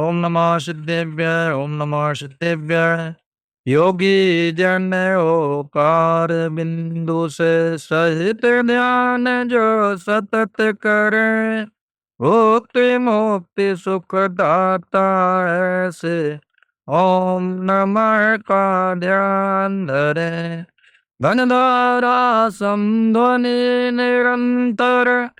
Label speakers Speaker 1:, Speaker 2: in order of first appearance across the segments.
Speaker 1: ओम नमः सिद्धेभ्य ओम नमः सिद्धेभ्य। योगी जन ओकार बिंदु से सहित ध्यान जो सतत करे, मुक्ति मुक्ति सुख दाता ऐसे ओम नमः का ध्यान धरे। धनधारा समध्वनि निरंतर,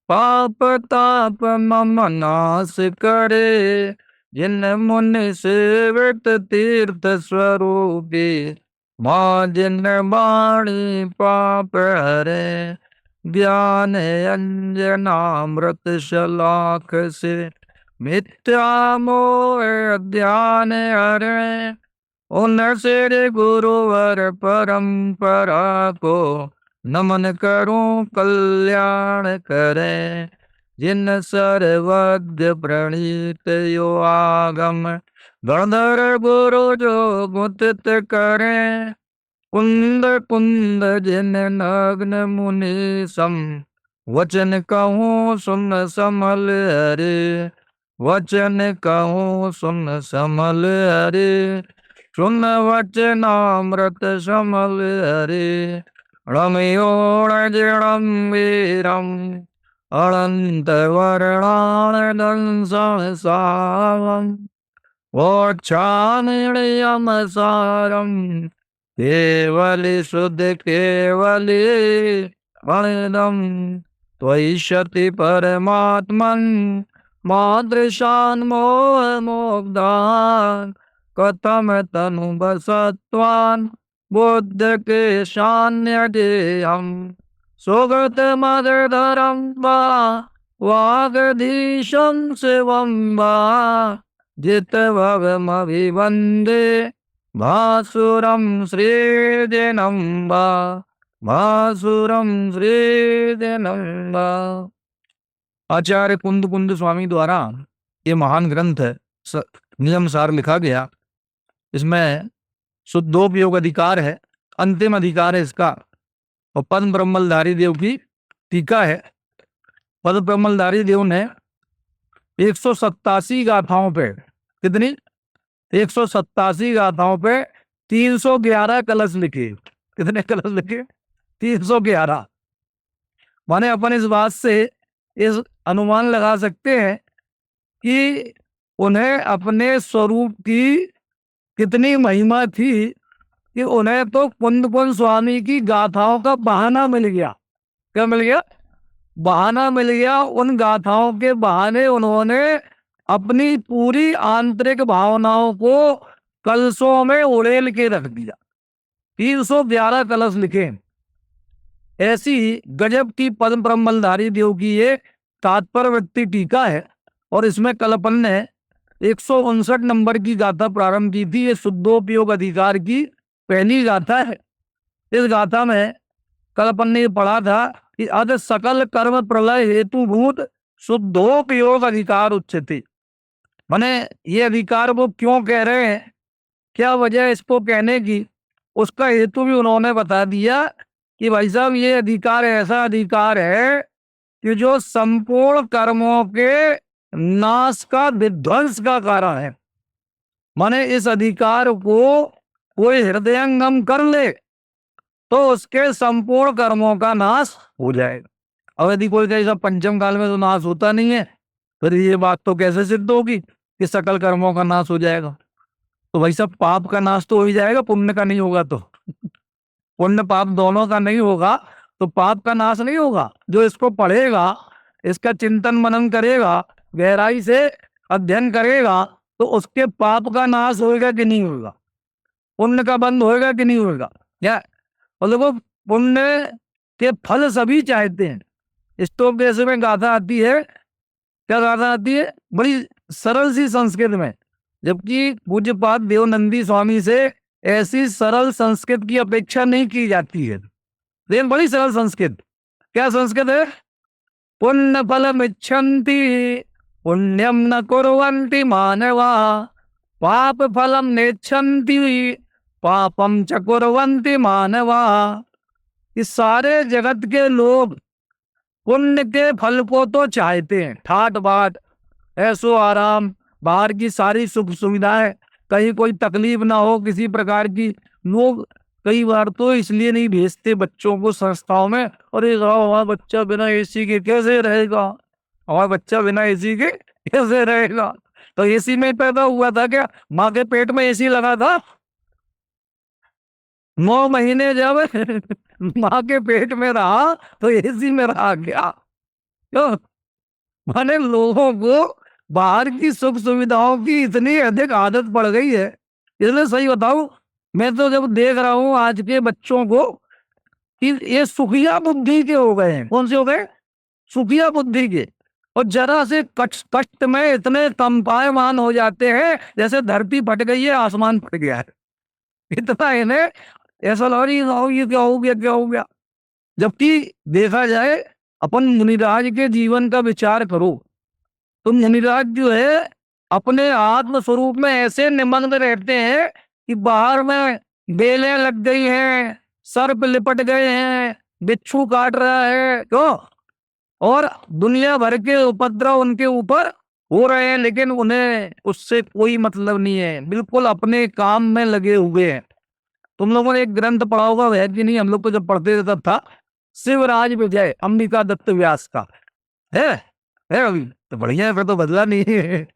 Speaker 1: पाप ताप मम नाश करे। जिन मुनि सेवित तीर्थ स्वरूपी, माँ जिन वाणी पाप हरे। ज्ञान अंजनामृत शलाख से, मिथ्या मोह ज्ञान हरे। उन श्री गुरुवर परंपरा को, नमन करूं कल्याण करे। जिन सर्वज्ञ प्रणीत यो आगम, गणधर गुरु जो मुदित करे। कुंद कुंद जिन नग्न मुनि सम, वचन कहूँ सुन समल हरे। वचन कहूँ सुन समल हरे। सुन वचनामृत समल हरे। रमयोणजिणं वीरम्, अनंत वर्णानदं संसारम्। वोच्छामिण्यं सारम्, केवली शुद्ध केवली वणिदम्। त्वयि सति परमात्मन्, मादृशान् मोहमुग्धान्। कथम तनु बसत्वान्, बुद्ध के सान्निध्यम्। सुगत मदधरं वा, वागधीशं शिवं वा। जितवमभिवन्दे, भासुरं श्रीदिनं वा। भासुरं श्रीदिनं वा। आचार्य कुंद कुंद स्वामी द्वारा ये महान ग्रंथ नियम सार लिखा गया। इसमें शुद्धोपयोग अधिकार है, अंतिम अधिकार है इसका। और पद्म ब्रह्मलधारी देव की टीका है। पद्म ब्रह्मलधारी देव ने 187 गाथाओं पे, कितनी 187 गाथाओं पे 311 कलश लिखे। कितने कलश लिखे? 311। माने अपन इस बात से इस अनुमान लगा सकते हैं कि उन्हें अपने स्वरूप की कितनी महिमा थी कि उन्हें तो कुंद कुंद स्वामी की गाथाओं का बहाना मिल गया। क्या मिल गया? बहाना मिल गया। उन गाथाओं के बहाने उन्होंने अपनी पूरी आंतरिक भावनाओं को कलशों में उड़ेल के रख दिया। 311 कलश लिखे। ऐसी गजब की पद्म ब्रह्मलधारी देव की ये तात्पर्य व्यक्ति टीका है। और इसमें कल्पन ने 159 नंबर की गाथा प्रारंभ की थी। ये शुद्धोपयोग अधिकार की पहली गाथा है। इस गाथा में कल्पन ने पढ़ा था कि अध सकल कर्म प्रलय हेतुभूत शुद्धोपयोग अधिकार उच्चते। माने ये अधिकार वो क्यों कह रहे हैं, क्या वजह इसको कहने की, उसका हेतु भी उन्होंने बता दिया कि भाई साहब ये अधिकार ऐसा अधिकार है कि जो संपूर्ण कर्मों के नाश का, विध्वंस का कारण है। माने इस अधिकार को कोई हृदयंगम कर ले तो उसके संपूर्ण कर्मों का नाश हो जाएगा। अब यदि कोई कहे पंचम काल में तो नाश होता नहीं है, फिर ये बात तो कैसे सिद्ध होगी कि सकल कर्मों का नाश हो जाएगा? तो भाई साहब पाप का नाश तो हो ही जाएगा, पुण्य का नहीं होगा। तो पुण्य पाप दोनों का नहीं होगा तो पाप का नाश नहीं होगा। जो इसको पढ़ेगा, इसका चिंतन मनन करेगा, गहराई से अध्ययन करेगा, तो उसके पाप का नाश होगा कि नहीं होगा? पुण्य का बंद होगा कि नहीं होगा? क्या और देखो, पुण्य के फल सभी चाहते हैं। स्टोक जैसे में गाथा आती है। क्या गाथा आती है? बड़ी सरल सी संस्कृत में, जबकि पूज्यपाद देवनंदी स्वामी से ऐसी सरल संस्कृत की अपेक्षा नहीं की जाती है। लेकिन बड़ी सरल संस्कृत। क्या संस्कृत है? पुण्य फलम इच्छन्ति, पुण्यम न कुर्वन्ति मानवा। पाप फलम नेच्छन्ति, पापम च कुर्वन्ति मानवा। इस सारे जगत के लोग पुण्य के फल को तो चाहते हैं, ठाट बाट, ऐसो आराम, बाहर की सारी सुख सुविधाएं, कहीं कोई तकलीफ ना हो किसी प्रकार की। लोग कई बार तो इसलिए नहीं भेजते बच्चों को संस्थाओं में, अरे हमारा बच्चा बिना एसी के कैसे रहेगा, हमारा बच्चा बिना एसी के कैसे रहेगा। तो एसी में पैदा हुआ था क्या? माँ के पेट में एसी लगा था? 9 महीने जब माँ के पेट में रहा तो एसी में रहा क्या? क्यों? माने लोगों को बाहर की सुख सुविधाओं की इतनी अधिक आदत पड़ गई है। इसलिए सही बताऊं, मैं तो जब देख रहा हूं आज के बच्चों को कि ये सुखिया बुद्धि के हो गए हैं। कौन से हो गए? सुखिया बुद्धि के। और जरा से कष्ट कष्ट में इतने कंपायमान हो जाते हैं जैसे धरती फट गई है, आसमान फट गया है। इतना इन्हें ऐसा लग रही है ये क्या हो गया, क्या हो गया। जबकि देखा जाए अपन मुनिराज के जीवन का विचार करो तो मुनिराज जो है अपने आत्म स्वरूप में ऐसे निमग्न रहते हैं कि बाहर में बेलें लग गई हैं, सर्प लिपट गए हैं, बिच्छू काट रहा है, क्यों? और दुनिया भर के उपद्रव उनके ऊपर हो रहे हैं, लेकिन उन्हें उससे कोई मतलब नहीं है, बिल्कुल अपने काम में लगे हुए हैं। तुम लोगों ने एक ग्रंथ पढ़ा होगा, वह कि नहीं, हम लोग तो जब पढ़ते थे तब था, शिवराज विजय अंबिका दत्त व्यास का है। है अभी तो बढ़िया है, फिर तो बदला नहीं है।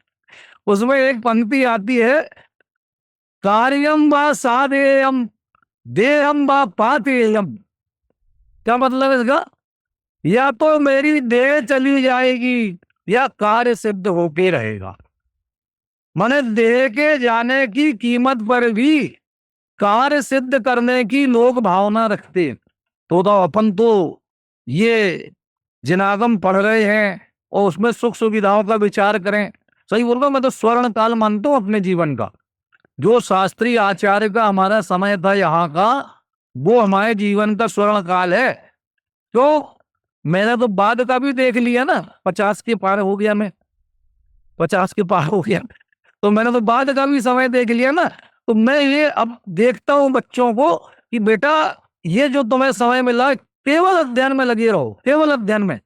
Speaker 1: उसमें एक पंक्ति आती है, कार्यम व साधेयम देहम व पातेयम। क्या मतलब है इसका? या तो मेरी देह चली जाएगी या कार्य सिद्ध होके रहेगा। माने देह के जाने की कीमत पर भी कार्य सिद्ध करने की लोग भावना रखते। तो अपन तो ये जिनागम पढ़ रहे हैं और उसमें सुख सुविधाओं का विचार करें। सही बोल रहा हूं, मैं तो स्वर्ण काल मानता हूं अपने जीवन का। जो शास्त्रीय आचार्य का हमारा समय था यहाँ का, वो हमारे जीवन का स्वर्ण काल है। तो मैंने तो बाद का भी देख लिया ना, 50 के पार हो गया मैं, 50 के पार हो गया, तो मैंने तो बाद का भी समय देख लिया ना। तो मैं ये अब देखता हूँ बच्चों को कि बेटा ये जो तुम्हें समय मिला केवल अध्ययन में लगे रहो, केवल अध्ययन में,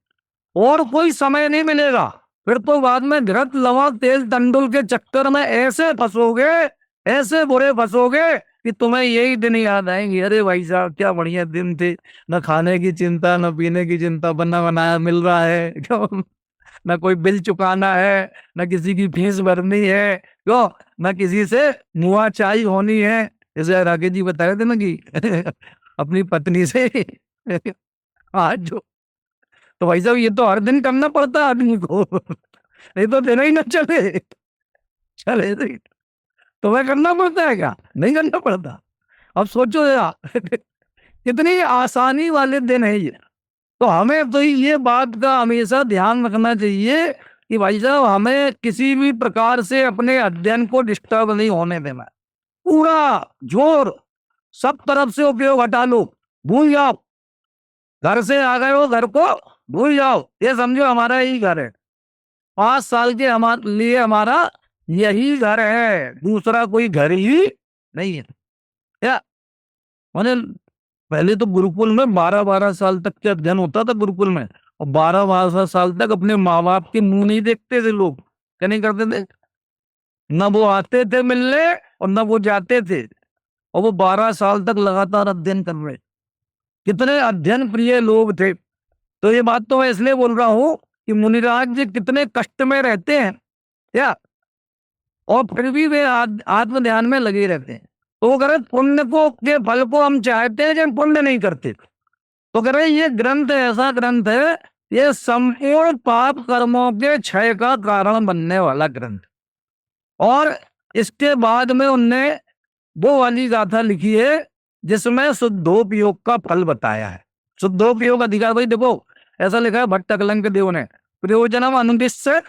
Speaker 1: और कोई समय नहीं मिलेगा। फिर तो बाद में घृत लवा तेल तंडुल के चक्कर में ऐसे फंसोगे, ऐसे बुरे फंसोगे कि तुम्हें यही दिन याद आएंगे, अरे भाई साहब क्या बढ़िया दिन थे, न खाने की चिंता न पीने की चिंता, बना बनाया मिल रहा है, क्यों? न कोई बिल चुकाना है, न किसी की फीस भरनी है, क्यों? न किसी से मुआ चाई होनी है। जैसे राकेश जी बता रहे थे ना कि अपनी पत्नी से आज जो, तो भाई साहब ये तो हर दिन करना पड़ता है आदमी को, नहीं तो देना ही ना चले, चले तो वह करना पड़ता है क्या? नहीं करना पड़ता। अब सोचो यार कितनी आसानी वाले दिन है ये। तो हमें तो ये बात का हमेशा ध्यान रखना चाहिए कि भाई साहब हमें किसी भी प्रकार से अपने अध्ययन को डिस्टर्ब नहीं होने देना। पूरा जोर, सब तरफ से उपयोग हटा लो, भूल जाओ। घर से आ गए हो, घर को भूल जाओ, ये समझो हमारा ही घर है। 5 साल के हमारे लिए हमारा यही घर है, दूसरा कोई घर ही नहीं है। क्या मैंने पहले तो गुरुकुल में 12-12 साल तक का अध्ययन होता था गुरुकुल में, और 12-12 साल तक अपने माँ बाप के मुंह नहीं देखते थे लोग। क्या नहीं करते थे? न वो आते थे मिलने और न वो जाते थे, और वो 12 साल तक लगातार अध्ययन कर रहे। कितने अध्ययन प्रिय लोग थे। तो ये बात तो मैं इसलिए बोल रहा हूँ कि मुनिराज जी कितने कष्ट में रहते हैं क्या, और फिर भी वे आत्म ध्यान में लगे रहते हैं। तो वो कह रहे पुण्य को के फल को हम चाहते हैं लेकिन पुण्य नहीं करते। तो कह रहे ये ग्रंथ ऐसा ग्रंथ है, ये संपूर्ण पाप कर्मों के क्षय का कारण बनने वाला ग्रंथ। और इसके बाद में उनने वो वाली गाथा लिखी है जिसमें शुद्धोपयोग का फल बताया है। शुद्धोपयोग अधिकार, भाई देखो ऐसा लिखा है भट्ट कलंक देव ने, प्रयोजनम अनुदिश्य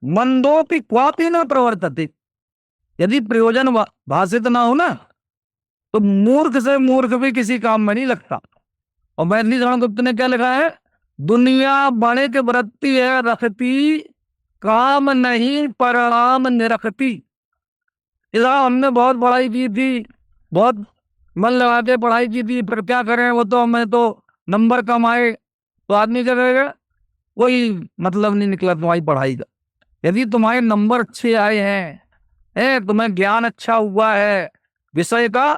Speaker 1: मंदोपि क्वापि न प्रवर्तते। यदि प्रयोजन भाषित ना हो ना तो मूर्ख से मूर्ख भी किसी काम में नहीं लगता। और मैथिली शरण गुप्त ने क्या लिखा है, दुनिया बड़े के वृत्ति है रखती, काम नहीं परिणाम निरखती। इधर हमने बहुत पढ़ाई की थी, बहुत मन लगा के पढ़ाई की थी, फिर क्या करें, वो तो हमें तो नंबर कम आए, तो आदमी क्या करेगा, कोई मतलब नहीं निकला तुम्हारी पढ़ाई का। यदि तुम्हारे नंबर अच्छे आए हैं, तुम्हें ज्ञान अच्छा हुआ है, विषय का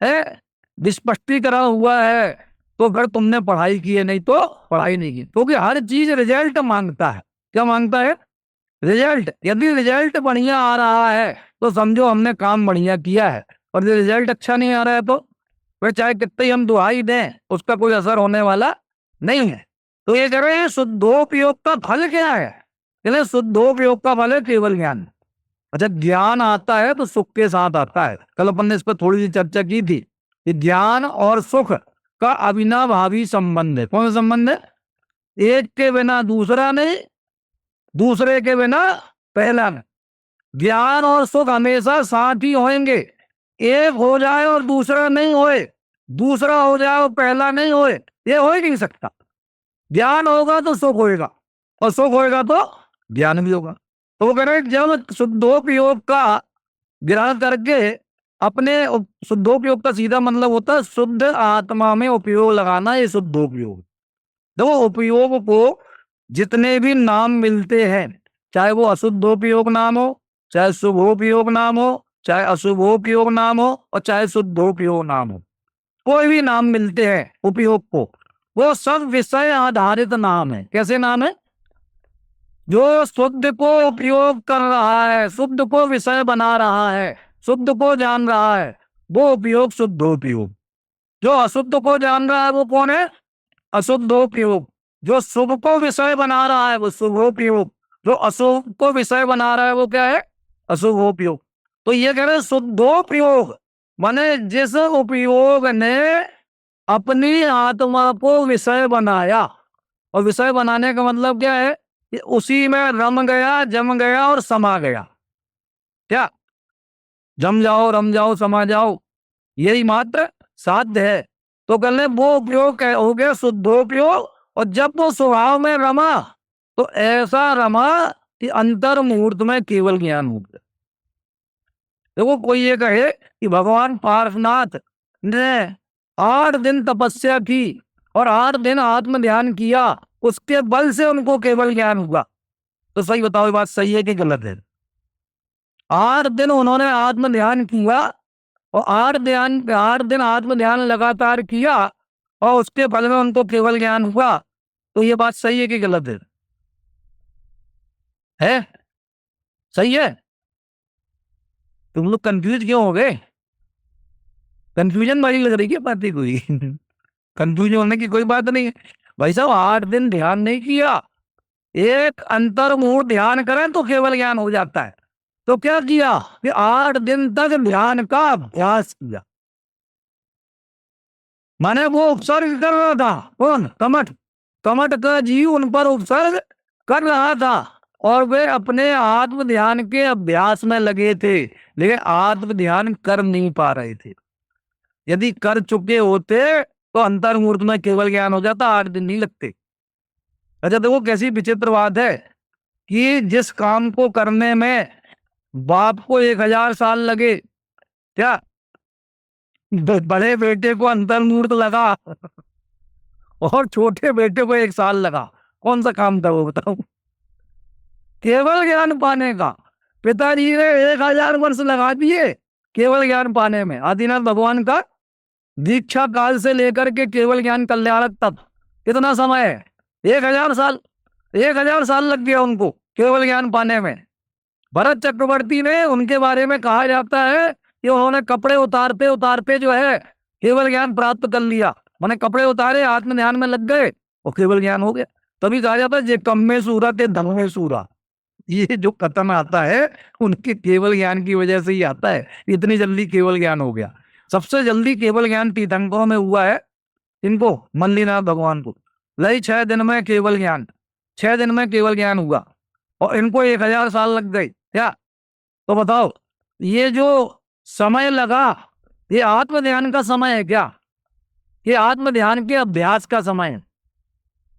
Speaker 1: है विस्पष्टीकरण हुआ है, तो फिर तुमने पढ़ाई की है, नहीं तो पढ़ाई नहीं की। क्योंकि हर चीज रिजल्ट मांगता है। क्या मांगता है? रिजल्ट। यदि रिजल्ट बढ़िया आ रहा है तो समझो हमने काम बढ़िया किया है, और यदि रिजल्ट अच्छा नहीं आ रहा है तो फिर चाहे कितने ही हम दुहाई दें, उसका कोई असर होने वाला नहीं है। तो ये कह रहे हैं शुद्धोपयोग का फल क्या है? कहते हैं शुद्धोपयोग का फल है केवल ज्ञान। अच्छा, ज्ञान आता है तो सुख के साथ आता है। कल अपन ने इस पर थोड़ी सी चर्चा की थी कि ज्ञान और सुख का अविनाभावी संबंध है। कौन सा संबंध है? एक के बिना दूसरा नहीं, दूसरे के बिना पहला नहीं। ज्ञान और सुख हमेशा साथ ही होंगे। एक हो जाए और दूसरा नहीं होए, दूसरा हो जाए और पहला नहीं होए, ये हो ही नहीं सकता। ज्ञान होगा तो सुख होएगा, और सुख होएगा तो ज्ञान भी होगा। तो वो कह रहे हैं जब शुद्धोपयोग का ग्रहण करके अपने शुद्धोपयोग का सीधा मतलब होता है शुद्ध आत्मा में उपयोग लगाना। ये शुद्धोपयोग। देखो, उपयोग को जितने भी नाम मिलते हैं, चाहे वो अशुद्धोपयोग नाम हो, चाहे शुभोपयोग नाम हो, चाहे अशुभोपयोग नाम हो, और चाहे शुद्धोपयोग नाम हो, कोई भी नाम मिलते हैं उपयोग को, वो सब विषय आधारित नाम है। कैसे नाम है? जो शुद्ध को उपयोग कर रहा है, शुद्ध को विषय बना रहा है, शुद्ध को जान रहा है, वो उपयोग शुद्धोपयोग। जो अशुद्ध को जान रहा है वो कौन है? अशुद्धोपयोग। जो शुभ को विषय बना रहा है वो शुभोपयोग। जो अशुभ को विषय बना रहा है वो क्या है? अशुभोपयोग। तो ये कह रहे शुद्धोपयोग माने जिस उपयोग ने अपनी आत्मा को विषय बनाया। और विषय बनाने का मतलब क्या है? कि उसी में रम गया, जम गया और समा गया। क्या? जम जाओ, रम जाओ, समा जाओ, यही मात्र साध्य है। तो कल वो उपयोग हो गया शुद्धोपयोग। और जब वो स्वभाव में रमा तो ऐसा रमा कि अंतर मुहूर्त में केवल ज्ञान हो गया। देखो, कोई ये कहे कि भगवान पार्श्वनाथ ने 8 दिन तपस्या की और 8 दिन आत्म ध्यान किया, उसके बल से उनको केवल ज्ञान हुआ, तो सही बताओ ये बात सही है कि गलत है? 8 दिन उन्होंने आत्म ध्यान किया और 8 दिन आत्म ध्यान लगातार किया और उसके फल में उनको केवल ज्ञान हुआ, तो ये बात सही है कि गलत है? है? सही है? तुम लोग कंफ्यूज क्यों हो गए? कंफ्यूजन वाली लग रही है बातें कोई? कंफ्यूज होने की कोई बात नहीं है भाई साहब। 8 दिन ध्यान नहीं किया, एक अंतर मुहूर्त ध्यान करें तो केवल ज्ञान हो जाता है। तो क्या किया कि 8 दिन तक ध्यान का अभ्यास किया। माने वो उपसर्ग कर रहा था। कौन? कमठ। कमठ का जीव उन पर उपसर्ग कर रहा था और वे अपने आत्म ध्यान के अभ्यास में लगे थे, लेकिन आत्म ध्यान कर नहीं पा रहे थे। यदि कर चुके होते तो अंतर मुहूर्त में केवल ज्ञान हो जाता, 8 दिन नहीं लगते। अच्छा देखो कैसी विचित्र बात है कि जिस काम को करने में बाप को 1000 साल लगे, क्या बड़े बेटे को अंतर मुहूर्त लगा और छोटे बेटे को 1 साल लगा? कौन सा काम था वो बताओ? केवल ज्ञान पाने का। पिताजी ने 1000 वर्ष लगा दिए केवल ज्ञान पाने में। आदिनाथ भगवान का दीक्षा काल से लेकर के केवल ज्ञान कल्याणक तक कितना समय है? 1000 साल। 1000 साल लग गया उनको केवल ज्ञान पाने में। भरत चक्रवर्ती ने, उनके बारे में कहा जाता है कि उन्होंने कपड़े उतारते उतारते जो है केवल ज्ञान प्राप्त कर लिया। मैंने कपड़े उतारे, आत्म ध्यान में लग गए और केवल ज्ञान हो गया। तभी कहा जाता है जे कम में सूरा ते धन में सूरा। ये जो कथन आता है उनके केवल ज्ञान की वजह से ही आता है। इतनी जल्दी केवल ज्ञान हो गया। सबसे जल्दी केवल ज्ञान तीर्थंकरों में हुआ है। इनको मल्लीनाथ भगवान को लई 6 दिन में केवल ज्ञान, 6 दिन में केवल ज्ञान हुआ और इनको 1000 साल लग गए। क्या? तो बताओ ये जो समय लगा ये आत्म ध्यान का समय है क्या? ये आत्म ध्यान के अभ्यास का समय है।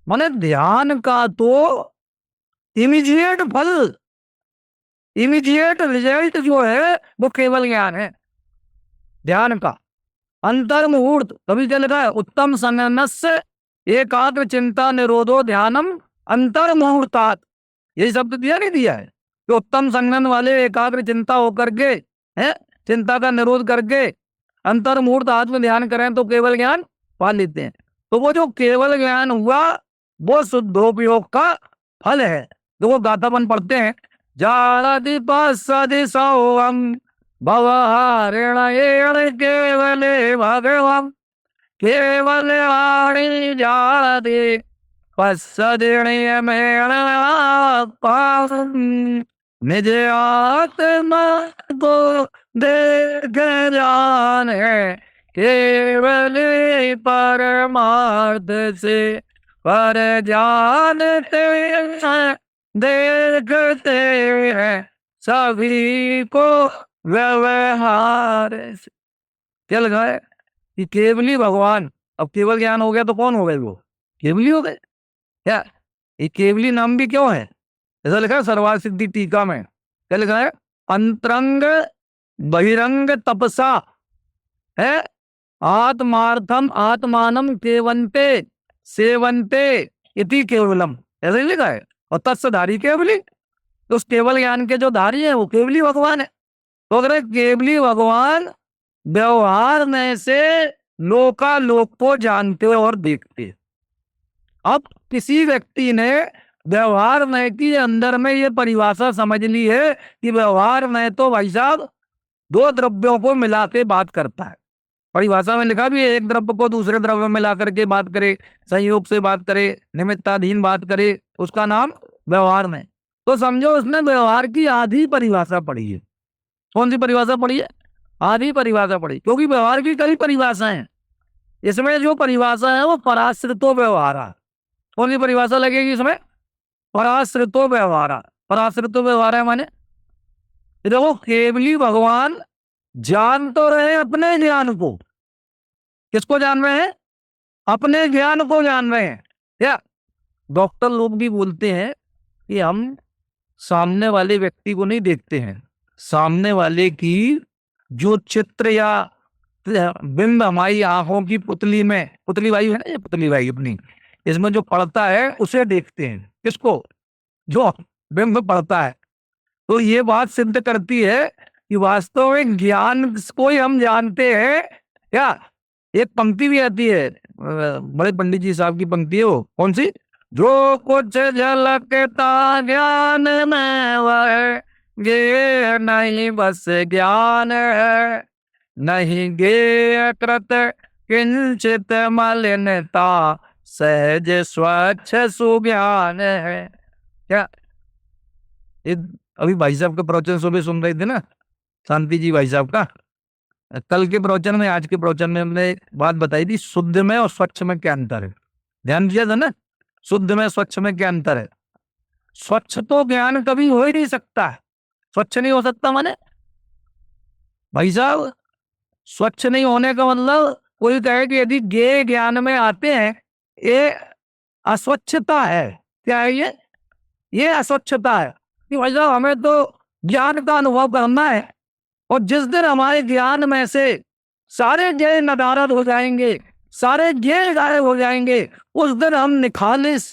Speaker 1: माने ध्यान का तो इमीडिएट फल, इमीडिएट रिजल्ट जो है वो केवल ज्ञान है। ध्यान का अंतर मुहूर्त, कभी क्या लिखा है? उत्तम संयमस्य एकाग्र चिंता निरोधो ध्यानम अंतर मुहूर्तात्। यही शब्द दिया नहीं दिया है कि उत्तम संगन वाले एकाग्र चिंता होकर के है, चिंता का निरोध करके अंतर्मूर्त आत्म ध्यान करें तो केवल ज्ञान पा लेते हैं। तो वो जो केवल ज्ञान हुआ वो शुद्धोपयोग का फल है। देखो गाथापन पढ़ते हैं, जारति पासदिशोऽहं भवहारिण एण केवले भगवं केवलवाणी जारति पश्यदिणयमेण निज आत्मा को देख जाने केवल परमार्थ से पर जानते हैं देखते हैं सभी को व्यवहार से। क्या लगा है कि केवली भगवान। अब केवल ज्ञान हो गया तो कौन हो गए? वो केवली हो गए। क्या ये केवली नाम भी क्यों है? ऐसा लिखा है सर्वार्थ सिद्धि टीका में। क्या लिखा है? अंतरंग बहिरंग तपसा है आत्मार्थम आत्मानम केवंते सेवंते इति केवलम, ऐसा ही लिखा है। और तत्सधारी केवली, तो उस केवल ज्ञान के जो धारी है वो केवली भगवान है। तो अगर केवली भगवान व्यवहार में से लोकालोक को जानते और देखते। अब किसी व्यक्ति ने व्यवहार में की अंदर में ये परिभाषा समझ ली है कि व्यवहार में तो भाई साहब दो द्रव्यों को मिला के बात करता है। परिभाषा में लिखा भी है, एक द्रव्य को दूसरे द्रव्य में मिला करके बात करे, संयोग से बात करे, निमित्ताधीन बात करे, उसका नाम व्यवहार में। तो समझो उसने व्यवहार की आधी परिभाषा पढ़ी है। कौन सी परिभाषा पढ़ी है? आधी परिभाषा पढ़ी, क्योंकि व्यवहार की कई परिभाषाएं हैं। इसमें जो परिभाषा है वो पराश्रितो व्यवहारा। कौन सी परिभाषा लगेगी इसमें? पराश्रितो व्यवहारा। पराश्रितो व्यवहार माने देखो केवली भगवान जान तो रहे अपने ज्ञान को। किसको जान रहे हैं? अपने ज्ञान को जान रहे हैं। क्या डॉक्टर लोग भी बोलते हैं कि हम सामने वाले व्यक्ति को नहीं देखते हैं, सामने वाले की जो चित्र या बिंब हमारी आंखों की पुतली में, पुतली वायु है ना, ये पुतली वायु अपनी, इसमें जो पड़ता है उसे देखते हैं। किसको? जो बिंब पड़ता है। तो ये बात सिद्ध करती है कि वास्तव में ज्ञान को ही हम जानते हैं। क्या एक पंक्ति भी आती है, बड़े पंडित जी साहब की पंक्ति है वो, कौन सी? जो कुछ झलकता ज्ञान में वह गे नहीं बस ज्ञान है, नहीं गे कृत किंचित मलिनता सहज स्वच्छ सुज्ञान है। क्या अभी भाई साहब का प्रवचन सुबह सुन रहे थे ना, शांति जी भाई साहब का। कल के प्रवचन में, आज के प्रवचन में हमने बात बताई थी, शुद्ध में और स्वच्छ में क्या अंतर है। ध्यान दिया था ना? शुद्ध में स्वच्छ में क्या अंतर है? स्वच्छ तो ज्ञान कभी हो ही नहीं सकता। स्वच्छ नहीं हो सकता माने भाई साहब, स्वच्छ नहीं होने का मतलब कोई कहे कि यदि गे ज्ञान में आते हैं, ये अस्वच्छता है। क्या है ये अस्वच्छता है कि भाई साहब हमें तो ज्ञान का अनुभव करना है, और जिस दिन हमारे ज्ञान में से सारे ज्ञान नदारद हो जाएंगे, सारे ज्ञान गायब हो जाएंगे, उस दिन हम निखालिस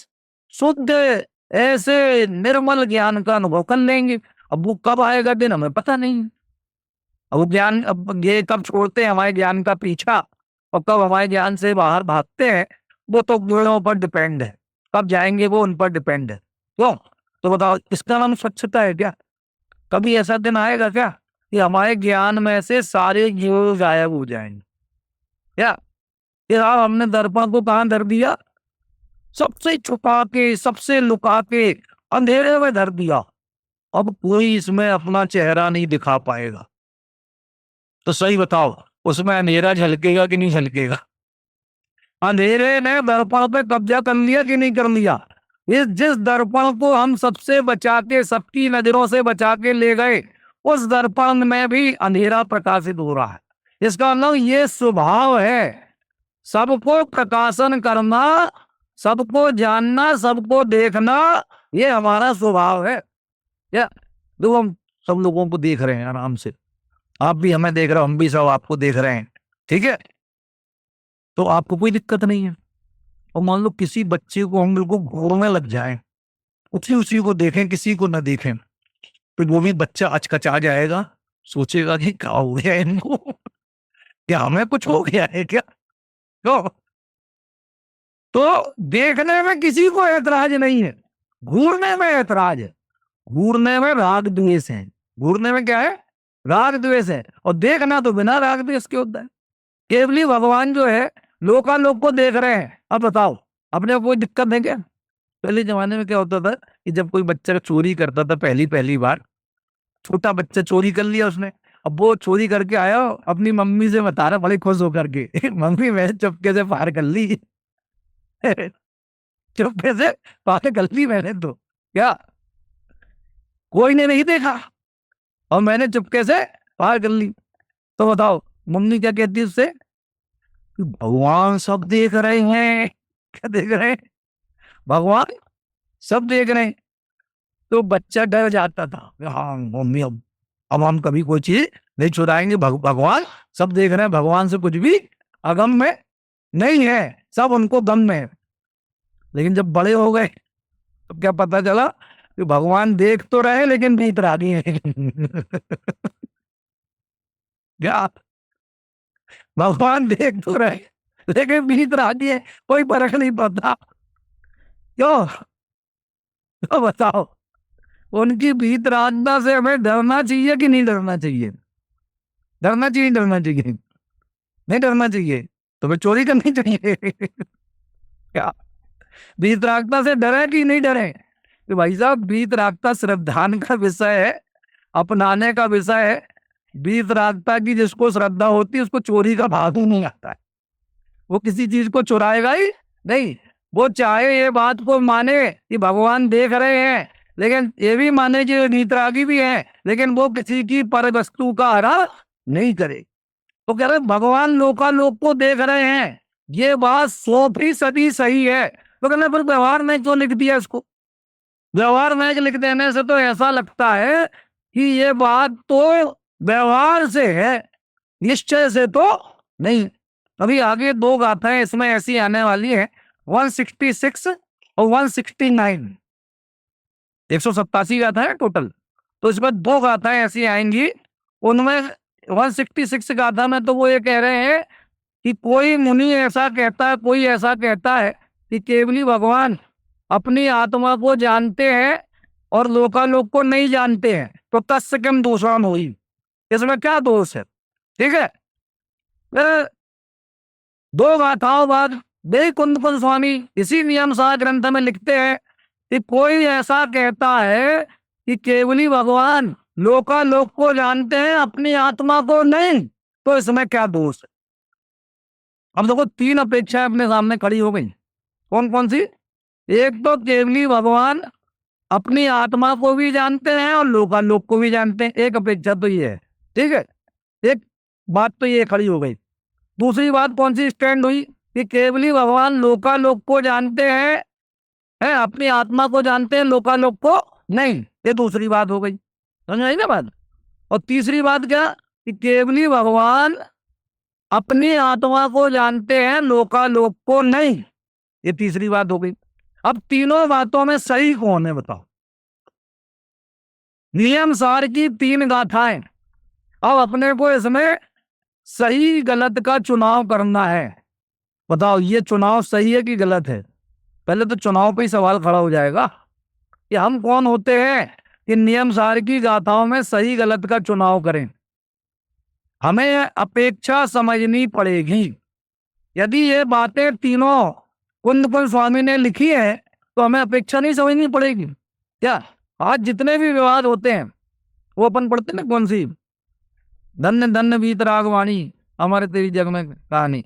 Speaker 1: शुद्ध ऐसे निर्मल ज्ञान का अनुभव कर लेंगे। अब वो कब आएगा दिन हमें पता नहीं। अब ज्ञान, अब ये कब छोड़ते हैं हमारे ज्ञान का पीछा और कब हमारे ज्ञान से बाहर भागते हैं, वो तो गुणों पर डिपेंड है। कब जाएंगे वो उन पर डिपेंड है। क्यों? तो बताओ, इसका नाम स्वच्छता है क्या? कभी ऐसा दिन आएगा क्या कि हमारे ज्ञान में से सारे जीव गायब हो जाएंगे? क्या ये हमने दर्पण को कहां धर दिया? सबसे छुपा के, सबसे लुका के अंधेरे में धर दिया। अब कोई इसमें अपना चेहरा नहीं दिखा पाएगा। तो सही बताओ, उसमें अंधेरा झलकेगा कि नहीं झलकेगा? अंधेरे ने दर्पण पे कब्जा कर लिया कि नहीं कर लिया? इस जिस दर्पण को हम सबसे बचा के, सबकी नजरों से बचा के ले गए, उस दर्पण में भी अंधेरा प्रकाशित हो रहा है। इसका मतलब ये स्वभाव है, सबको प्रकाशन करना, सबको जानना, सबको देखना, ये हमारा स्वभाव है। या देखो हम सब लोगों को देख रहे हैं आराम से, आप भी हमें देख रहे हो, हम भी सब आपको देख रहे हैं, ठीक है? तो आपको कोई दिक्कत नहीं है। और मान लो किसी बच्चे को हम बिल्कुल घूरने लग जाएं, उसी उसी को देखें, किसी को ना देखें। फिर वो भी बच्चा अचकचा जाएगा, सोचेगा कि क्या हो गया इनको, क्या हमें कुछ हो गया है क्या? तो देखने में किसी को ऐतराज नहीं है, घूरने में ऐतराज है। घूरने में राग द्वेष है। घूरने में क्या है? राग द्वेष है। और देखना तो बिना राग द्वेष के होता है। केवली भगवान जो है लोकालोक को देख रहे हैं। अब बताओ, अपने कोई दिक्कत है क्या? पहले जमाने में क्या होता था कि जब कोई बच्चा चोरी करता था, पहली पहली बार छोटा बच्चा चोरी कर लिया उसने, अब वो चोरी करके आया, अपनी मम्मी से बता रहा बड़े खुश होकर के, मम्मी मैं चुपके से पार कर ली। चुपके से पार कर ली मैंने, तो क्या कोई ने नहीं देखा और मैंने चुपके से पार कर ली। तो बताओ मम्मी क्या कहती है उससे? भगवान सब देख रहे हैं। क्या देख रहे हैं? भगवान सब देख रहे हैं। तो बच्चा डर जाता था, हाँ मम्मी अब हम कभी कोई चीज नहीं चुराएंगे, भगवान सब देख रहे हैं, भगवान से कुछ भी अगम में नहीं है, सब उनको गम में है। लेकिन जब बड़े हो गए तो क्या पता चला कि भगवान देख तो रहे लेकिन भीतर आ गए हैं। क्या? भगवान देख तो रहे लेकिन भीतर आ गए, कोई फर्क नहीं पड़ता। क्यों? तो बताओ, उनकी भीतर आत्मा से हमें डरना चाहिए कि नहीं डरना चाहिए? डरना चाहिए, डरना चाहिए? नहीं डरना चाहिए। तो फिर चोरी करनी चाहिए। क्या वीतरागता से डरे कि नहीं डरे? कि भाई साहब वीतरागता श्रद्धान का विषय है, अपनाने का विषय है। वीतरागता की जिसको श्रद्धा होती है उसको चोरी का भाग ही नहीं आता है, वो किसी चीज को चुराएगा ही नहीं। वो चाहे ये बात को माने कि भगवान देख रहे हैं, लेकिन ये भी माने कि वीतरागी भी है, लेकिन वो किसी की पर वस्तु का हरा नहीं करे। तो कह रहे भगवान लोकालोक को देख रहे हैं, ये बात 100% सही है। तो कहना फिर व्यवहार में क्यों लिख दिया इसको? व्यवहार में लिख देने से तो ऐसा लगता है कि ये बात तो व्यवहार से है, निश्चय से तो नहीं। अभी आगे 2 गाथाएं इसमें ऐसी आने वाली है, 166 और 169। 187 गाथा है टोटल, तो इसमें 2 गाथाएं ऐसी आएंगी। उनमें 166 गाथा में तो वो ये कह रहे हैं कि कोई मुनि ऐसा कहता है, कोई ऐसा कहता है कि केवली भगवान अपनी आत्मा को जानते हैं और लोकालोक को नहीं जानते हैं, तो तस्य किम दोषान हुई, इसमें क्या दोष है? ठीक है। फिर 2 गाथाओं बाद देव कुंद स्वामी इसी नियम सार ग्रंथ में लिखते हैं कि कोई ऐसा कहता है कि केवली भगवान लोकालोक को जानते हैं, अपनी आत्मा को नहीं, तो इसमें क्या दोष है? अब देखो 3 अपेक्षाएं अपने सामने खड़ी हो गई। कौन कौन सी? एक तो केवली भगवान अपनी आत्मा को भी जानते हैं और लोकालोक को भी जानते हैं, एक अपेक्षा तो ये है। ठीक है, एक बात तो ये खड़ी हो गई। दूसरी बात कौन सी स्टैंड हुई? कि केवली भगवान लोकालोक को जानते हैं, अपनी आत्मा को जानते हैं, लोकालोक को नहीं, ये दूसरी बात हो गई। समझ आई ना बात? और तीसरी बात क्या? कि केवली भगवान अपनी आत्मा को जानते हैं, लोकालोक को नहीं, ये तीसरी बात हो गई। अब तीनों बातों में सही कौन है बताओ? नियम सार की 3 गाथाएं। अब अपने को इसमें सही गलत का चुनाव करना है। बताओ ये चुनाव सही है कि गलत है? पहले तो चुनाव पे ही सवाल खड़ा हो जाएगा कि हम कौन होते हैं कि नियम सार की गाथाओं में सही गलत का चुनाव करें। हमें अपेक्षा समझनी पड़ेगी। यदि ये बातें तीनों कुंदकुल स्वामी ने लिखी है तो हमें अपेक्षा नहीं समझनी पड़ेगी क्या? आज जितने भी विवाद होते हैं वो अपन पढ़ते ना, कौन सी धन्य धन्य वीतरागवाणी हमारे तेरी जग में कहानी,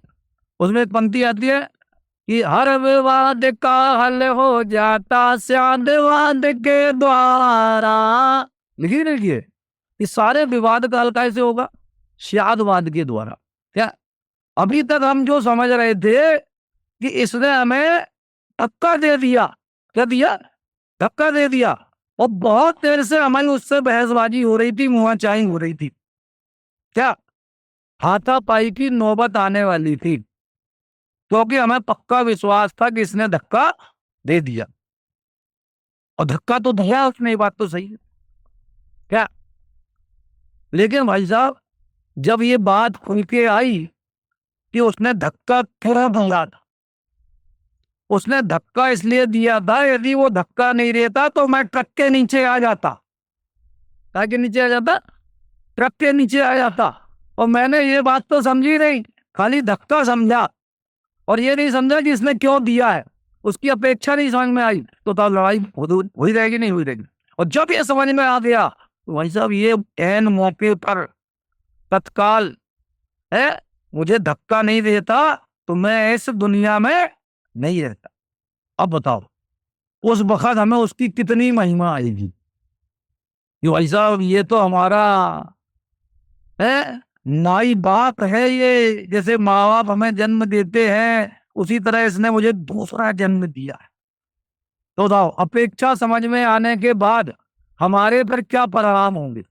Speaker 1: उसमें एक पंक्ति आती है कि हर विवाद का हल हो जाता स्यादवाद के द्वारा। लिखी रखिए, ये सारे विवाद का हल कैसे होगा? स्यादवाद के द्वारा। क्या अभी तक हम जो समझ रहे थे कि इसने हमें धक्का दे दिया, क्या दिया? धक्का दे दिया, और बहुत देर से हमारी उससे बहसबाजी हो रही थी, मुहाचाई हो रही थी, क्या हाथापाई की नौबत आने वाली थी, क्योंकि हमें पक्का विश्वास था कि इसने धक्का दे दिया। और धक्का तो दिया उसने, ये बात तो सही है क्या। लेकिन भाई साहब जब ये बात खुल के आई कि उसने धक्का क्यों दिया था, उसने धक्का इसलिए दिया था, यदि वो धक्का नहीं देता तो मैं ट्रक के नीचे आ जाता। क्या के नीचे आ जाता? ट्रक के नीचे आ जाता। और मैंने ये बात तो समझी नहीं, खाली धक्का समझा और ये नहीं समझा कि इसने क्यों दिया है, उसकी अपेक्षा नहीं समझ में आई, तो तब लड़ाई हुई रहेगी नहीं हुई रहेगी। और जब ये समझ में आ गया तो भाई साहब ये एन मौके पर तत्काल है, मुझे धक्का नहीं देता तो मैं इस दुनिया में नहीं रहता। अब बताओ उस वक्त हमें उसकी कितनी महिमा आएगी कि भाई साहब ये तो हमारा है नाई बाप है, ये जैसे माँ बाप हमें जन्म देते हैं उसी तरह इसने मुझे दूसरा जन्म दिया है। तो बताओ अपेक्षा समझ में आने के बाद हमारे पर क्या परिणाम होंगे।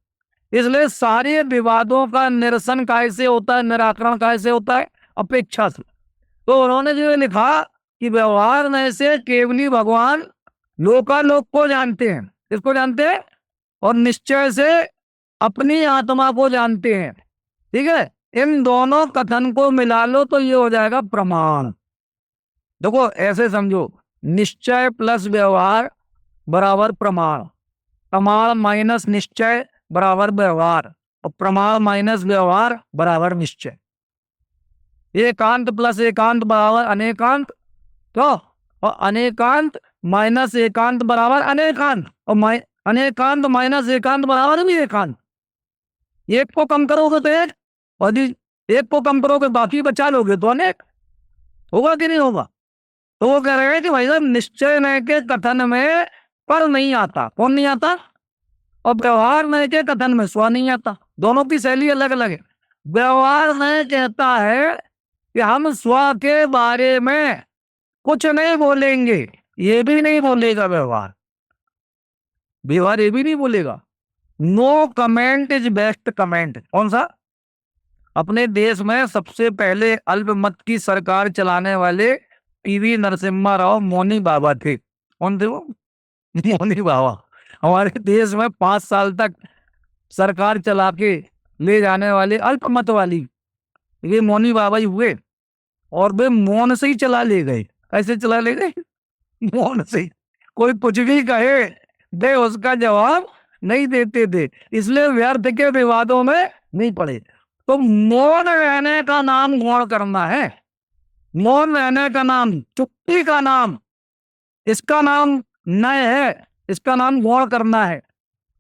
Speaker 1: इसलिए सारे विवादों का निरसन कैसे होता है, निराकरण कैसे होता है? अपेक्षा से। तो उन्होंने जो लिखा कि व्यवहार में से केवली भगवान लोकालोक को जानते हैं, इसको जानते हैं, और निश्चय से अपनी आत्मा को जानते हैं। ठीक है, इन दोनों कथन को मिला लो तो ये हो जाएगा प्रमाण। देखो ऐसे समझो, निश्चय प्लस व्यवहार बराबर प्रमाण, प्रमाण माइनस निश्चय बराबर व्यवहार, और प्रमाण माइनस व्यवहार बराबर निश्चय। एकांत प्लस एकांत बराबर अनेकांत, तो और अनेकांत माइनस एकांत बराबर अनेकांत, और अनेकांत माइनस एकांत बराबर भी एकांत। एक को कम करोगे तो एक, और एक को कम करोगे बाकी बचा लोगे तो अनेक। होगा कि नहीं होगा? तो वो कह रहे हैं कि भाई साहब निश्चय नय के कथन में पर नहीं आता, कौन नहीं आता? और व्यवहार नय के कथन में स्व नहीं आता। दोनों की शैली अलग अलग है। व्यवहार नय कहता है कि हम स्व के बारे में कुछ नहीं बोलेंगे, ये भी नहीं बोलेगा व्यवहार, व्यवहार ये भी नहीं बोलेगा। No comment is best comment. कौन सा? अपने देश में सबसे पहले अल्पमत की सरकार चलाने वाले पीवी नरसिम्हा राव मौनी बाबा थे। कौन थे वो? मौनी बाबा। हमारे देश में 5 साल तक सरकार चला के ले जाने वाले अल्पमत वाली ये मौनी बाबा ही हुए, और वे मौन से ही चला ले गए। कैसे चला ले गए? मौन से। कोई कुछ भी कहे दे उसका जवाब नहीं देते थे, इसलिए व्यर्थ के विवादों में नहीं पड़े। तो मौन रहने का नाम गौण करना है, मौन रहने का नाम, चुप्पी का नाम, इसका नाम नय है, इसका नाम गौण करना है।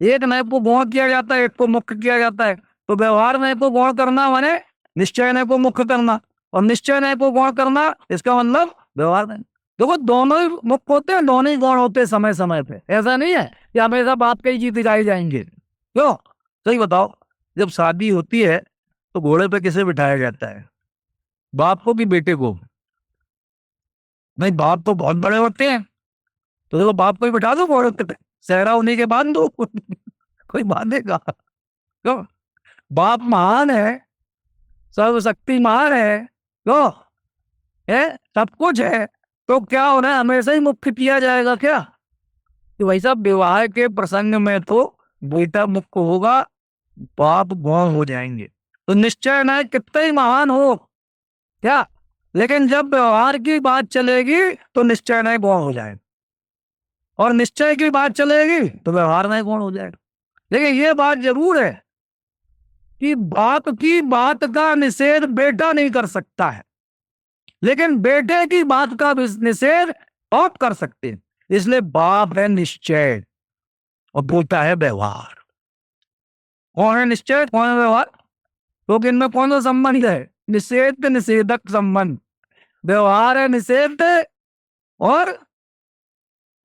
Speaker 1: एक नय को गौण किया जाता है, एक को मुख्य किया जाता है। तो व्यवहार नय को गौण करना माने निश्चय नय को मुख्य करना, और निश्चय नय को गौण करना इसका मतलब व्यवहार नय। देखो दोनों ही मुख्य होते हैं, दोनों ही गौण होते हैं समय समय पे। ऐसा नहीं है कि हमेशा बाप का ही जीत दिखाई जाएंगे। क्यों? सही बताओ, जब शादी होती है तो घोड़े पे किसे बिठाया जाता है? बाप को कि बेटे को? नहीं, बाप तो बहुत बड़े होते हैं, तो देखो बाप को ही बिठा दो घोड़े पे, सहरा होने के बाद दो कोई बांधेगा? क्यों? बाप महान है, सर्वशक्तिमान है, क्यों है, सब कुछ है, तो क्या हो रहा है, हमेशा ही मुख्य किया जाएगा क्या? तो भाई साहब विवाह के प्रसंग में तो बेटा मुख्य होगा, बाप गौण हो जाएंगे। तो निश्चय न कितना ही महान हो क्या, लेकिन जब व्यवहार की बात चलेगी तो निश्चय नहीं गौण हो जाएगा, और निश्चय की बात चलेगी तो व्यवहार नहीं गौण हो जाएगा। लेकिन ये बात जरूर है कि बाप की बात का निषेध बेटा नहीं कर सकता है, लेकिन बेटे की बात का निषेध बाप कर सकते हैं। इसलिए बाप है निश्चय और बेटा है व्यवहार। कौन है निश्चय, कौन है व्यवहार? तो इनमें कौन सा संबंध है? निषेध निषेधक संबंध। व्यवहार है निषेध और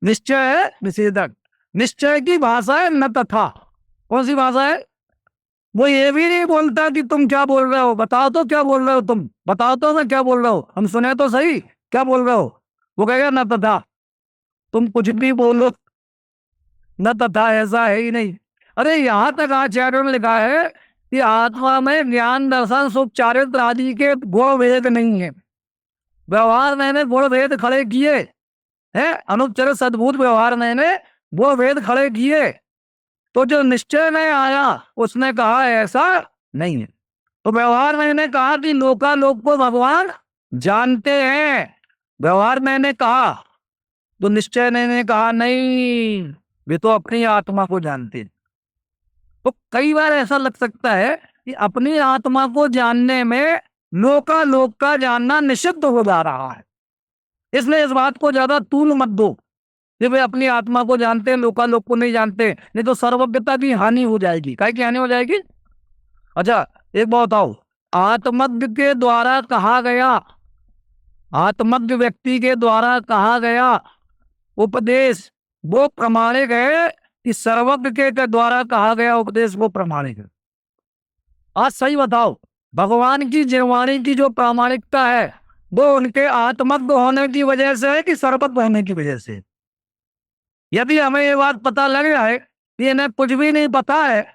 Speaker 1: निश्चय है निषेधक। निश्चय की भाषा है न तथा। कौन सी भाषा है? वो ये भी नहीं बोलता कि तुम क्या बोल रहे हो, बताओ तो क्या बोल रहे हो, तुम बताओ तो ना क्या बोल रहे हो, हम सुने तो सही क्या बोल रहे हो। वो कहेगा न तथा, तुम कुछ भी बोलो, न तथा ऐसा है ही नहीं। अरे यहां तक आचार्यों ने लिखा है कि आत्मा में ज्ञान दर्शन सुख चारित्र आदि के गुण भेद नहीं है। व्यवहार मैंने गुण भेद खड़े किए हैं, अनुपचरित सद्भूत व्यवहार मैंने वो वेद खड़े किए, तो जो निश्चय में आया उसने कहा ऐसा नहीं है। तो व्यवहार मैंने कहा कि लोकालोक को भगवान जानते हैं, व्यवहार मैंने कहा, तो निश्चय ने कहा नहीं, वे तो अपनी आत्मा को जानते हैं। तो कई बार ऐसा लग सकता है कि अपनी आत्मा को जानने में लोकालोक का जानना निषिद्ध हो जा रहा है, इसलिए इस बात को ज्यादा तूल मत दो कि वे अपनी आत्मा को जानते हैं, लोकालोक को नहीं जानते, नहीं तो सर्वज्ञता की हानि हो जाएगी। काय की हानि हो जाएगी? अच्छा एक बात बताओ, आत्मज्ञ के द्वारा कहा गया, आत्मज्ञ व्यक्ति के द्वारा कहा गया उपदेश वो प्रमाणिक है कि सर्वज्ञ के द्वारा कहा गया उपदेश वो प्रमाणिक है? आज सही बताओ, भगवान की जिह्वाणी की जो प्रामाणिकता है वो उनके आत्मज्ञ होने की वजह से है कि सर्वज्ञ होने की वजह से? यदि हमें ये बात पता लग जाए कि इन्हें कुछ भी नहीं पता है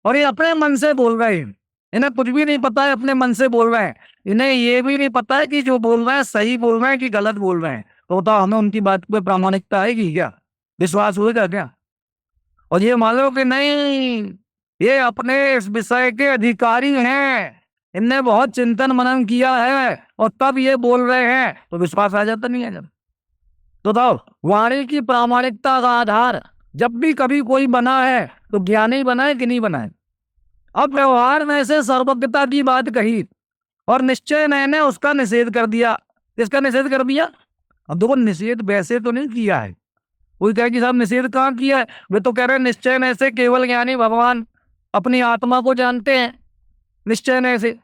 Speaker 1: और ये अपने मन से बोल रहे हैं, इन्हें कुछ भी नहीं पता है, अपने मन से बोल रहे हैं, इन्हें ये भी नहीं पता है कि जो बोल रहे हैं सही बोल रहे हैं कि गलत बोल रहे हैं, तो बताओ हमें उनकी बात पे प्रामाणिकता आएगी क्या? विश्वास होगा क्या? और ये मान लो कि नहीं, ये अपने इस विषय के अधिकारी हैं, इनने बहुत चिंतन मनन किया है और तब ये बोल रहे हैं, तो विश्वास आ जाता नहीं है जब? तो बताओ, वाणी की प्रामाणिकता का आधार जब भी कभी कोई बना है तो ज्ञानी बना है कि नहीं बना है? अब व्यवहार में से सर्वज्ञता की बात कही और निश्चय ने उसका निषेध कर दिया। इसका निषेध कर दिया। अब देखो, निषेध वैसे तो नहीं किया है, कोई कहे कि साहब निषेध कहाँ किया है, वे तो कह रहे हैं निश्चय ने से केवल ज्ञानी भगवान अपनी आत्मा को जानते हैं, निश्चय ने से,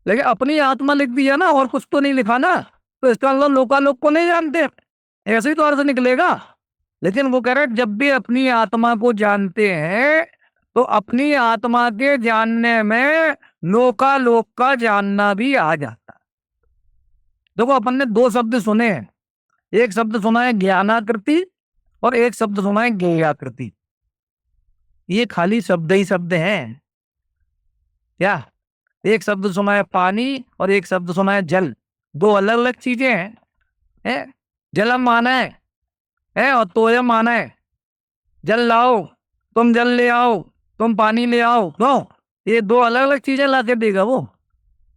Speaker 1: लेकिन अपनी आत्मा लिख दिया ना, और कुछ तो नहीं लिखा ना, तो इसका मतलब लोकालोक को नहीं जानते, ऐसे ही तो अर्थ निकलेगा। लेकिन वो कह रहे जब भी अपनी आत्मा को जानते हैं तो अपनी आत्मा के जानने में लोकालोक का जानना भी आ जाता है। देखो, अपन ने दो शब्द सुने हैं, एक शब्द सुना है ज्ञानाकृति और एक शब्द सुना है ज्ञेयाकृति। ये खाली शब्द ही शब्द हैं क्या? एक शब्द सुना है पानी और एक शब्द सुना है जल, दो अलग अलग चीजें हैं। जलम माना है और तोयम माना है, जल लाओ, तुम जल ले आओ, तुम पानी ले आओ, तो ये दो अलग अलग चीजें ला के देगा वो।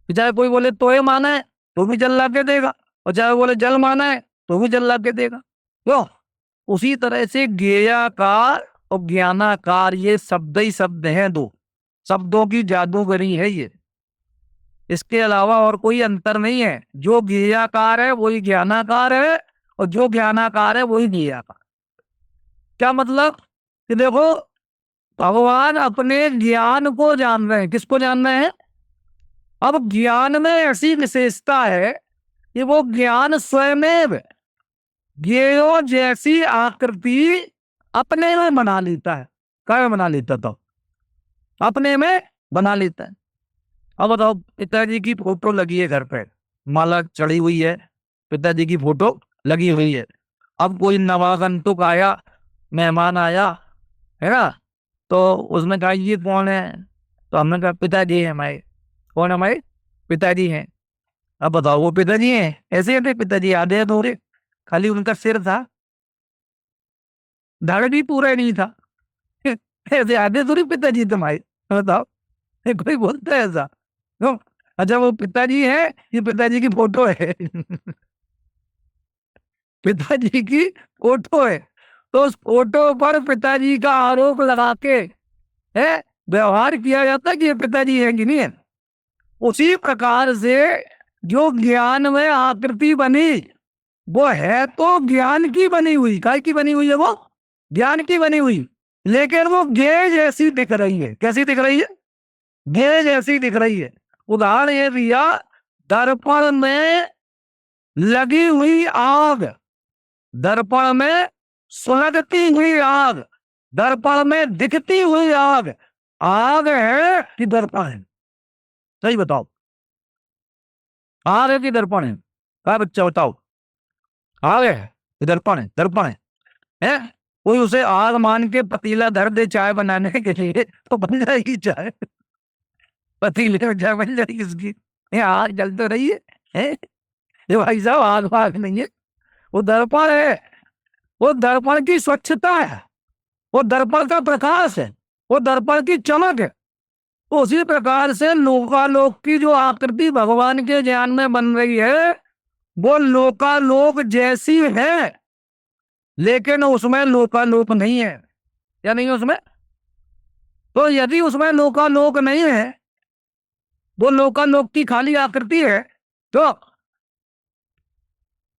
Speaker 1: चाहे कोई बोले तोय माना है तो भी जल ला के देगा, और चाहे बोले जल माना है तो भी जल ला के देगा, क्यों? उसी तरह से ज्ञेयाकार और ज्ञानाकार ये शब्द ही शब्द हैं, दो शब्दों की जादूगरी है ये, इसके अलावा और कोई अंतर नहीं है। जो ज्ञेयाकार है वही ज्ञानाकार है और जो ज्ञानाकार है वही ज्ञेयाकार। क्या मतलब कि देखो, भगवान अपने ज्ञान को जान रहे हैं। किसको जान रहे हैं? अब ज्ञान में ऐसी विशेषता है कि वो ज्ञान स्वयं ज्ञेयो जैसी आकृति अपने में बना लेता है। क्या बना लेता? तो अपने में बना लेता है। अब बताओ, पिताजी की फोटो लगी है घर पे, माला चढ़ी हुई है, पिताजी की फोटो लगी हुई है। अब कोई नवागंतुक आया, मेहमान आया, है ना, तो उसने कहा ये कौन है? तो हमने कहा पिताजी है हमारे। कौन है हमारे? पिताजी हैं। अब बताओ, वो पिताजी हैं? ऐसे थे पिताजी, आधे अधूरे, खाली उनका सिर था, धड़ भी पूरा नहीं था, ऐसे आधे अधूरे पिताजी तुम्हारे। बताओ, कोई बोलता है ऐसा? तो अच्छा, वो पिताजी है, ये पिताजी की फोटो है पिताजी की फोटो है, तो उस फोटो पर पिताजी का आरोप लगा के है व्यवहार किया जाता है कि ये पिताजी है कि नहीं है। उसी प्रकार से जो ज्ञान में आकृति बनी वो है तो ज्ञान की बनी हुई। काय की बनी हुई है? वो ज्ञान की बनी हुई, लेकिन वो ज्ञेय जैसी दिख रही है। कैसी दिख रही है? ज्ञेय जैसी दिख रही है। उदाहरण ये दिया, दर्पण में लगी हुई आग, दर्पण में सुलगती हुई आग, दर्पण में दिखती हुई आग, आग है कि दर्पण है? सही बताओ, आग है कि दर्पण है? क्या बच्चा बताओ, आग है कि दर्पण है? दर्पण है। कोई उसे आग मान के पतीला धर दे चाय बनाने के लिए तो बन जाएगी चाय, पतीले में चाय बन जाएगी इसकी। आग जल तो रही है, ये भाई साहब आग वाग नहीं है, वो दर्पण है, वो दर्पण की स्वच्छता है। वो दर्पण का प्रकाश है, वो दर्पण की चमक है। तो उसी प्रकार से लोकालोक की जो आकृति भगवान के ज्ञान में बन रही है वो लोकालोक जैसी है, लेकिन उसमें लोकालोक नहीं है, या नहीं उसमें। तो यदि उसमें लोकालोक नहीं है, वो लोकालोक की खाली आकृति है, तो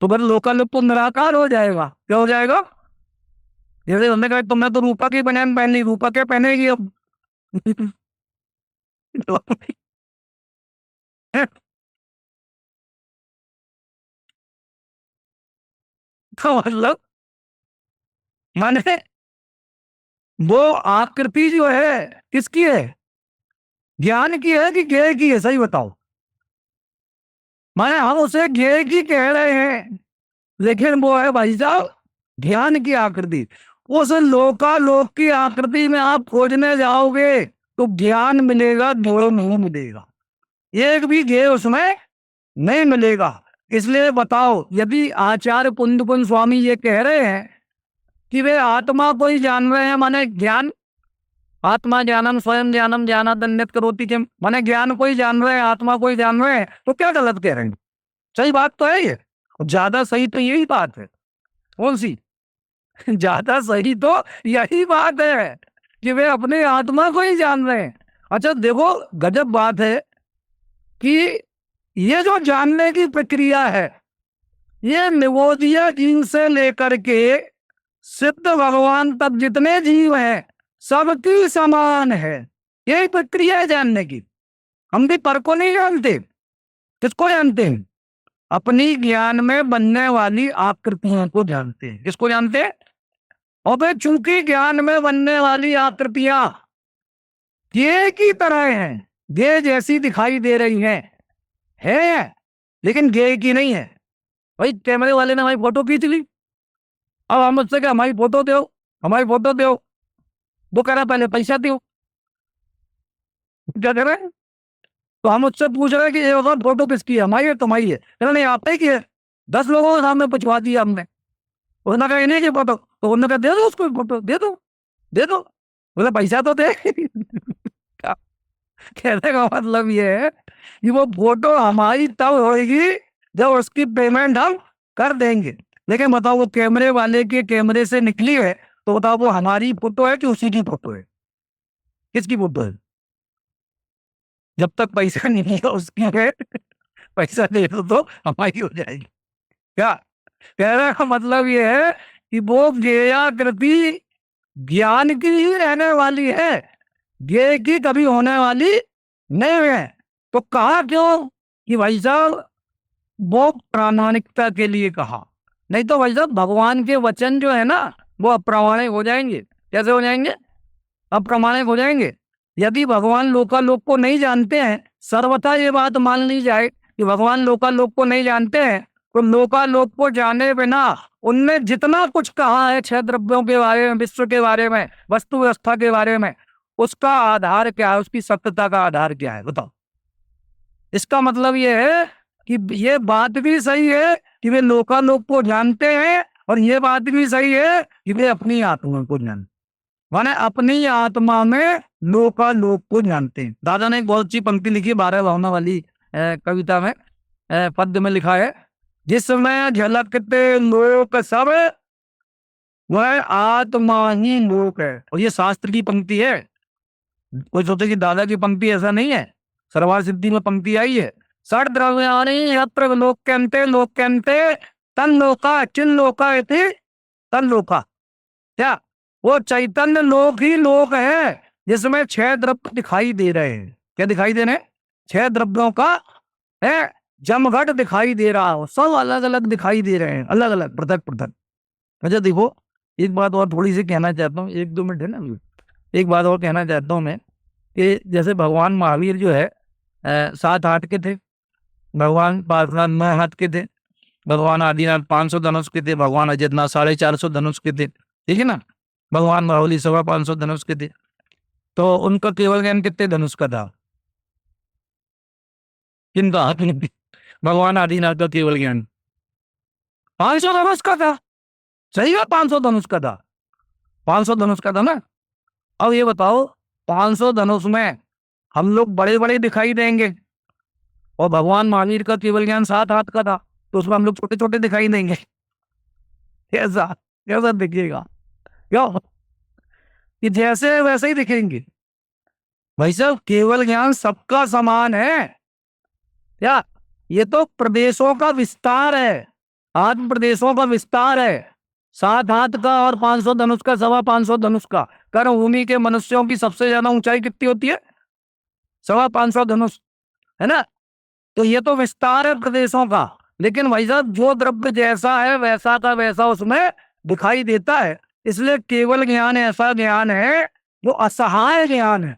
Speaker 1: फिर लोकालोक तो निराकार हो जाएगा। क्या हो जाएगा? जैसे हमने कहा तुमने तो रूपा की बनियान पहन ली, रूपा क्या पहनेगी अब? तो मतलब माने वो आकृति जो है किसकी है? ज्ञान की है कि ज्ञेय की है? सही बताओ। माने हम उसे ज्ञेय की कह रहे हैं, लेकिन वो है भाई साहब ज्ञान की आकृति। उस लोकालोक की आकृति में आप खोजने जाओगे तो ज्ञान मिलेगा, ढोल नहीं मिलेगा, एक भी ज्ञेय उसमें नहीं मिलेगा। इसलिए बताओ, यदि आचार्य पुंज पुंज स्वामी ये कह रहे हैं कि वे आत्मा को ही जान रहे हैं, माने ज्ञान, आत्मा ज्ञानम स्वयं ज्ञानम ज्ञानादन्यत करोति के, माने ज्ञान को ही जान रहे हैं, आत्मा को ही जान रहे हैं, तो क्या गलत कह रहे हैं? सही बात तो है ये, ज्यादा सही तो यही बात है। कौन सी? ज्यादा सही तो यही बात है कि वे अपने आत्मा को ही जान रहे हैं। अच्छा देखो, गजब बात है कि ये जो जानने की प्रक्रिया है, ये निवोदिया जीव से लेकर के सिद्ध भगवान तक जितने जीव हैं सबकी समान है। यही प्रक्रिया है जानने की। हम भी पर को नहीं जानते, किसको जानते हैं? अपनी ज्ञान में बनने वाली आकृतियों को जानते हैं। किसको जानते हैं? और फिर चूंकि ज्ञान में बनने वाली आकृतियां ज्ञेय की तरह हैं, ज्ञेय जैसी दिखाई दे रही है, लेकिन ज्ञेय की नहीं है। भाई कैमरे वाले ने हमारी फोटो खींच ली, अब हम उससे क्या हमारी फोटो दो, हमारी फोटो दो, वो कह रहा पहले पैसा दो। क्या कह रहे हैं? तो हम उससे पूछ रहे हैं कि ये फोटो किसकी है? हमारी है तुम्हारी है? कहना नहीं आपने की है, 10 लोगों के सामने पूछवा दिया हमने। उसने कहा नहीं की फोटो, तो उन्होंने कहा दे दो उसको फोटो, दे दो दे दो, बोले पैसा तो दे। कहने का मतलब ये है कि वो फोटो हमारी तब होगी जब उसकी पेमेंट हम कर देंगे। लेकिन बताओ वो कैमरे वाले के कैमरे से निकली है, तो बताओ वो हमारी फोटो है कि उसी की फोटो है? किसकी फोटो है? जब तक पैसा नहीं मिलेगा उसकी है, पैसा दे दो तो हमारी हो जाएगी। क्या कहने का मतलब ये है कि वो ज्ञेयाकृति ज्ञान की ही रहने वाली है, ज्ञेय की कभी होने वाली नहीं है। तो कहा क्यों कि भाई साहब वो प्रामाणिकता के लिए कहा, नहीं तो भाई साहब भगवान के वचन जो है ना वो अप्रामाणिक हो जाएंगे। कैसे हो जाएंगे? अप्रामाणिक हो जाएंगे। यदि भगवान लोकालोक को नहीं जानते हैं, सर्वथा ये बात मान ली जाए कि भगवान लोकालोक को नहीं जानते हैं, तो लोकालोक को जाने बिना उनने जितना कुछ कहा है 6 द्रव्यों के बारे में, विश्व के बारे में, वस्तु व्यवस्था के बारे में, उसका आधार क्या है? उसकी सत्यता का आधार क्या है? बताओ। इसका मतलब ये है कि ये बात भी सही है कि वे लोकालोक को जानते हैं, और ये बात भी सही है कि वे अपनी आत्मा को जानते, माने अपनी आत्मा में लोकालोक को जानते हैं। दादा ने एक बहुत अच्छी पंक्ति लिखी 12 भावना वाली कविता में, पद्य में लिखा है, जिसमें झलकते लोक सब वह आत्मा ही लोक है। और ये शास्त्र की पंक्ति है, कोई सोचे कि दादा की पंक्ति, ऐसा नहीं है। सरवार सिद्धि में पंक्ति आई है, षड द्रव्याणि यत्र लोक्यन्ते लोक्यन्ते तन लोका चिन लोका इति तन लोका। क्या वो चैतन्य लोक ही लोक है जिसमें 6 द्रव्य दिखाई दे रहे हैं? क्या दिखाई दे रहे हैं? 6 द्रव्यों का है जमघट दिखाई दे रहा हो, सब अलग अलग दिखाई दे रहे हैं, अलग अलग, पृथक पृथक। अच्छा देखो, एक बात और थोड़ी सी कहना चाहता हूँ, 1-2 मिनट है ना, एक बात और कहना चाहता हूँ मैं कि जैसे भगवान महावीर जो है 7 हाथ के थे, भगवान पार्शवनाथ 9 हाथ के थे, भगवान आदिनाथ 500 धनुष के थे, भगवान अजितनाथ 450 धनुष के थे, ठीक है ना, भगवान बाहुली 525 धनुष के थे। तो उनका केवल ज्ञान कितने धनुष का था? किनका? भगवान आदिनाथ का केवल ज्ञान 500 धनुष का था। सही है, 500 धनुष का था। 500 धनुष का था ना। अब ये बताओ 500 धनुष में हम लोग बड़े बड़े दिखाई देंगे और भगवान महावीर का केवल ज्ञान 7 हाथ का था, तो उसमें हम लोग छोटे छोटे दिखाई देंगे। कैसा कैसा दिखेगा? क्यों? कि जैसे है वैसे ही दिखेंगे। भाई साहब केवल ज्ञान सबका समान है क्या? ये तो प्रदेशों का विस्तार है, 8 प्रदेशों का विस्तार है। 7 हाथ का और 500 धनुष का, 525 धनुष का। कर्म भूमि के मनुष्यों की सबसे ज्यादा ऊंचाई कितनी होती है? 525 धनुष, है ना। तो ये तो विस्तार है प्रदेशों का। लेकिन भाई साहब जो द्रव्य जैसा है वैसा का वैसा उसमें दिखाई देता है। इसलिए केवल ज्ञान ऐसा ज्ञान है जो असहाय ज्ञान है।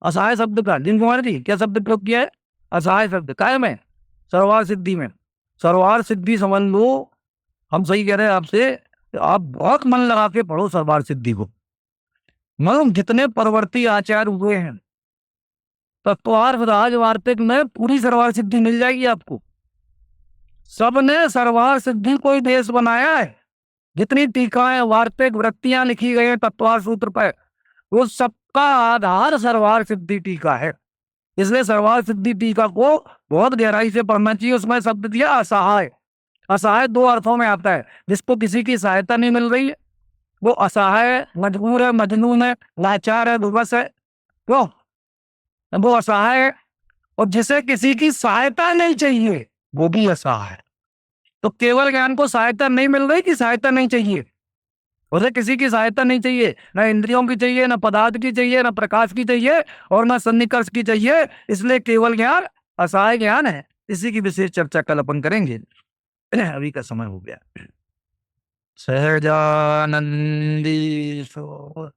Speaker 1: असहाय शब्द का दिन कुमार जी क्या शब्द प्रयोग किया है? असहाय शब्द काय में? सर्वार सिद्धि में। सर्वार सिद्धि समझ लो, हम सही कह रहे हैं आपसे, आप बहुत मन लगा के पढ़ो सर्वार सिद्धि को। मतलब जितने परवर्ती आचार्य हुए हैं तत्वार्थ राज वार्तिक में पूरी सर्वार सिद्धि मिल जाएगी आपको। सबने सर्वार सिद्धि को ही देश बनाया है। जितनी टीकाएं वार्तिक वृत्तियां लिखी गई हैं तत्वार सूत्र पर, वो सबका आधार सर्वार सिद्धि टीका है। इसलिए सर्वार सिद्धि टीका को बहुत गहराई से पढ़ना चाहिए। उसमें शब्द दिया असहाय। असहाय 2 अर्थों में आता है। जिसको किसी की सहायता नहीं मिल रही है वो असहाय है, मजबूर है, मजनून है, लाचार है, विवश है, क्यों? वो असहाय है। और जिसे किसी की सहायता नहीं चाहिए वो भी असहाय है। तो केवल ज्ञान को सहायता नहीं मिल रही कि सहायता नहीं चाहिए? उसे किसी की सहायता नहीं चाहिए, ना इंद्रियों की चाहिए, ना पदार्थ की चाहिए, ना प्रकाश की चाहिए और ना सन्निकर्ष की चाहिए। इसलिए केवल ज्ञान असहाय ज्ञान है। इसी की विशेष चर्चा कल अपन करेंगे। अभी का समय हो गया। सहजानंदी सो